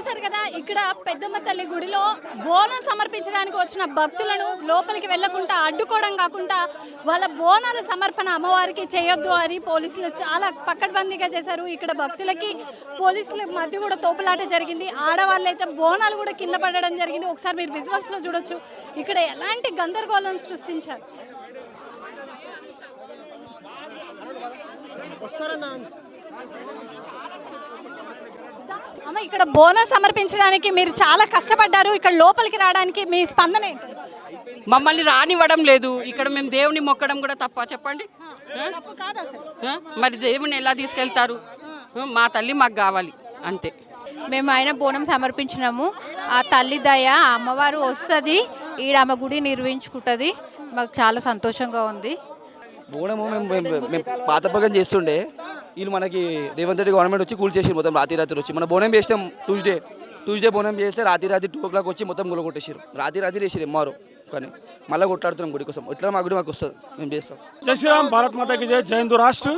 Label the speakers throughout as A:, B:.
A: చూశారు కదా, ఇక్కడ పెద్దమ్మ తల్లి గుడిలో బోనం సమర్పించడానికి వచ్చిన భక్తులను లోపలికి వెళ్లకుండా అడ్డుకోవడం కాకుండా వాళ్ళ బోనాల సమర్పణ అమ్మవారికి చేయొద్దు అని పోలీసులు చాలా పకడ్బందీగా చేశారు. ఇక్కడ భక్తులకి పోలీసుల మధ్య కూడా తోపులాట జరిగింది. ఆడవాళ్ళైతే బోనాలు కూడా కింద పడడం జరిగింది. ఒకసారి మీరు విజువల్స్లో చూడొచ్చు. ఇక్కడ ఎలాంటి గందరగోళం సృష్టించారు. అమ్మ, ఇక్కడ బోనం సమర్పించడానికి మీరు చాలా కష్టపడ్డారు. ఇక్కడ లోపలికి రావడానికి మీ స్పందన ఏంటి?
B: మమ్మల్ని రానివ్వడం లేదు. ఇక్కడ మేము దేవుని మొక్కడం కూడా తప్ప చెప్పండి. మరి దేవుని ఎలా తీసుకెళ్తారు? మా తల్లి మాకు కావాలి అంతే.
C: మేము ఆయన బోనం సమర్పించినాము. ఆ తల్లి దయ అమ్మవారు వస్తుంది, ఈడ ఆమె గుడి నిర్వహించుకుంటుంది. మాకు చాలా సంతోషంగా ఉంది.
D: బోనము మేము పాత పగం చేస్తుండే, వీళ్ళు మనకి రేవంత్ రెడ్డి గవర్నమెంట్ వచ్చి కూల్ చేసి మొత్తం రాత్రి వచ్చి మన బోనం చేసినాం. ట్యూస్డే బోనం చేస్తే రాత్రి 2 o'clock వచ్చి మొత్తం గులగొట్టేసారు. రాత్రి వేసారు ఎమ్మారు. కానీ మళ్ళీ కొట్లాడుతున్నాం గుడి కోసం. ఎట్లా మా గుడి మాకు వస్తుంది, మేము చేస్తాం.
E: जय श्री राम, भारत माता की जय, जय हिंदू राष्ट्र।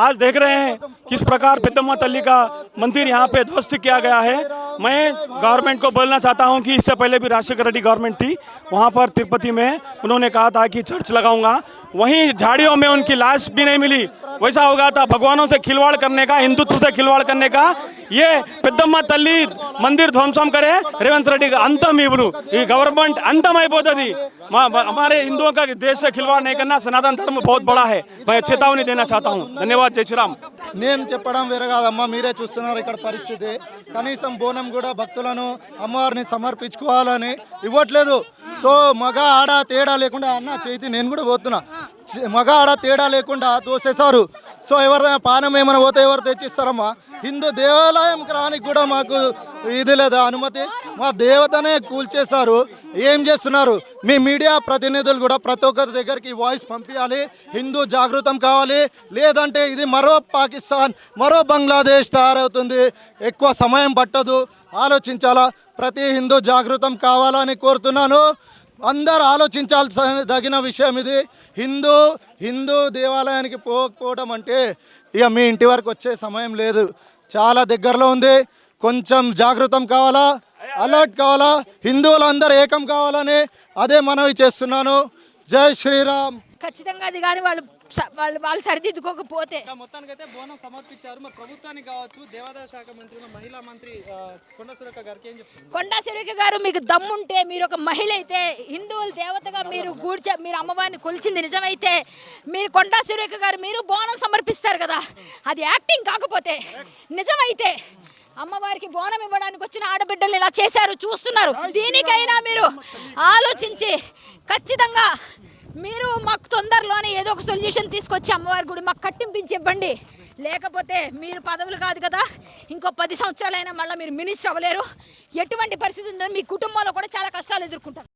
E: आज देख रहे हैं किस प्रकार पेद्दम्मा तल्ली का मंदिर यहाँ पे ध्वस्त किया गया है। मैं गवर्नमेंट को बोलना चाहता हूँ कि इससे पहले भी राजशेखर रेड्डी गवर्नमेंट थी, वहाँ पर तिरुपति में उन्होंने कहा था कि चर्च लगाऊंगा, वहीं झाड़ियों में उनकी लाश भी नहीं मिली। वैसा होगा था भगवानों से खिलवाड़ करने का, हिंदुत्व से खिलवाड़ करने का। ये पेद्दम्मा तल्ली मंदिर ध्वंसम करे రేవంత్ రెడ్డి अंतम इवरू ये गवर्नमेंट अंतम అయిపోతది। हमारे हिंदुओं का देश से खिलवाड़ नहीं करना, सनातन धर्म बहुत बड़ा है। मैं चेतावनी देना चाहता हूँ। धन्यवाद। जय श्री राम।
F: నేను చెప్పడం వేరే కాదమ్మా, మీరే చూస్తున్నారు ఇక్కడ పరిస్థితి. కనీసం బోనం కూడా భక్తులను అమ్మవారిని సమర్పించుకోవాలని ఇవ్వట్లేదు. సో మగ ఆడ తేడా లేకుండా అన్న చేతి నేను కూడా పోతున్నా, మగ ఆడ తేడా లేకుండా తోసేశారు. సో ఎవరైనా పానం ఏమైనా పోతే ఎవరు తెచ్చిస్తారమ్మా? హిందూ దేవాలయంకి రానికి కూడా మాకు ఇది లేదా అనుమతి? మా దేవతనే కూల్చేశారు. ఏం చేస్తున్నారు? మీ మీడియా ప్రతినిధులు కూడా ప్రతి ఒక్కరి దగ్గరికి వాయిస్ పంపించాలి. హిందూ జాగృతం కావాలి, లేదంటే ఇది మరో పాకిస్తాన్, మరో బంగ్లాదేశ్ తయారవుతుంది. ఎక్కువ సమయం పట్టదు, ఆలోచించాలా. ప్రతి హిందూ జాగృతం కావాలని కోరుతున్నాను. అందరూ ఆలోచించాల్సిన విషయం ఇది. హిందూ దేవాలయానికి పోకపోవడం అంటే ఇక మీ ఇంటి వరకు వచ్చే సమయం లేదు, చాలా దగ్గరలో ఉంది. కొంచెం జాగృతం కావాలా, అలర్ట్ కావాలా, హిందువులందరూ ఏకం కావాలని అదే మనవి చేస్తున్నాను. జై శ్రీరామ్.
G: ఖచ్చితంగా అది కానీ వాళ్ళు సరిదిద్దుకోకపోతే
H: మొత్తానికైతే బోనం సమర్పించారు. మరి ప్రభుత్వానికి కావచ్చు, దేవాదాయ శాఖ మంత్రి, మహిళా మంత్రి కొండా సురేఖ గారికి ఏం చెప్తారు?
G: కొండా సురేఖ గారు, మీకు దమ్ముంటే మీరు ఒక మహిళ అయితే, హిందువుల దేవతగా మీరు మీరు అమ్మవారిని కొలిచింది నిజమైతే, మీరు కొండా సురేఖ గారు మీరు బోనం సమర్పిస్తారు కదా, అది యాక్టింగ్ కాకపోతే నిజమైతే అమ్మవారికి బోనం ఇవ్వడానికి వచ్చిన ఆడబిడ్డలు ఇలా చేశారు, చూస్తున్నారు. దీనికైనా మీరు ఆలోచించి ఖచ్చితంగా మీరు మాకు తొందరలోనే ఏదో ఒక సొల్యూషన్ తీసుకొచ్చి అమ్మవారి గుడి మాకు కట్టింపించి ఇవ్వండి. లేకపోతే మీరు పదవులు కాదు కదా, ఇంకో 10 సంవత్సరాలైనా మళ్ళీ మీరు మినిస్టర్ అవ్వలేరు. ఎటువంటి పరిస్థితి ఉందో మీ కుటుంబంలో కూడా చాలా కష్టాలు ఎదుర్కొంటారు.